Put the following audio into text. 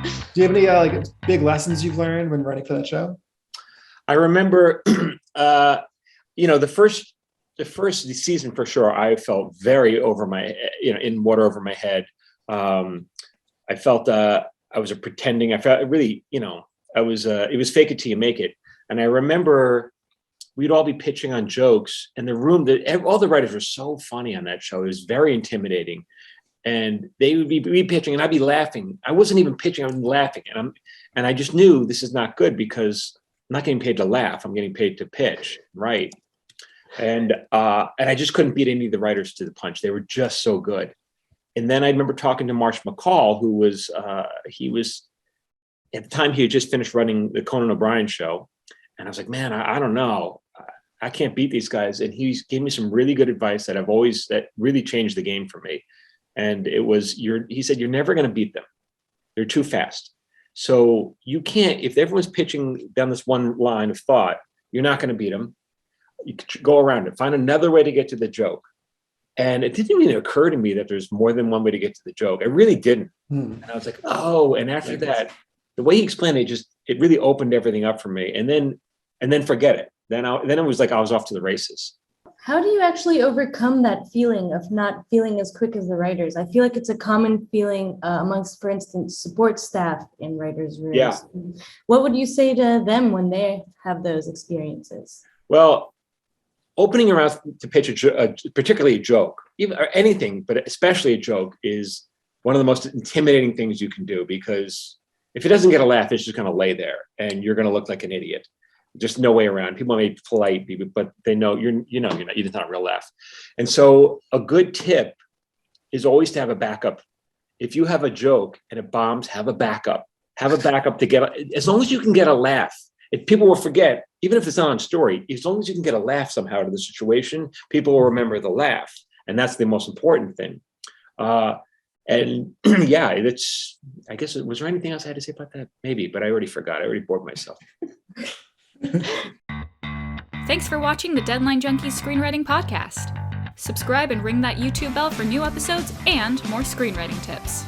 Do you have any like big lessons you've learned when writing for that show? I remember, the first season for sure, I felt very over my, in water over my head. I felt I was pretending. I felt really, it was fake it till you make it. And I remember we'd all be pitching on jokes, and the room all the writers were so funny on that show. It was very intimidating. And they would be pitching, and I'd be laughing. I wasn't even pitching; I was laughing, and I just knew this is not good because I'm not getting paid to laugh. I'm getting paid to pitch, right? And I just couldn't beat any of the writers to the punch. They were just so good. And then I remember talking to Micahel, who was he was at the time he had just finished running the Conan O'Brien show, and I was like, man, I don't know. I can't beat these guys. And he gave me some really good advice that really changed the game for me. And it was, he said, you're never going to beat them. They're too fast. So you can't, if everyone's pitching down this one line of thought, you're not going to beat them. You go around it, find another way to get to the joke. And it didn't even occur to me that there's more than one way to get to the joke. I really didn't. And I was like, oh, and after that, the way he explained it really opened everything up for me. And then forget it. Then it was like I was off to the races. How do you actually overcome that feeling of not feeling as quick as the writers? I feel like it's a common feeling amongst, for instance, support staff in writers' rooms. Yeah. What would you say to them when they have those experiences? Well, opening your mouth to pitch particularly a joke, or anything, but especially a joke, is one of the most intimidating things you can do, because if it doesn't get a laugh, it's just going to lay there and you're going to look like an idiot. Just no way around. People may be polite, but they know you're not a real laugh. And so a good tip is always to have a backup. If you have a joke and it bombs, have a backup. Have a backup to get, as long as you can get a laugh. If people will forget, even if it's not on story, as long as you can get a laugh somehow out of the situation, people will remember the laugh. And that's the most important thing. And yeah, I guess, was there anything else I had to say about that? Maybe, but I already forgot. I already bored myself. Thanks for watching the Deadline Junkies Screenwriting Podcast. Subscribe and ring that YouTube bell for new episodes and more screenwriting tips.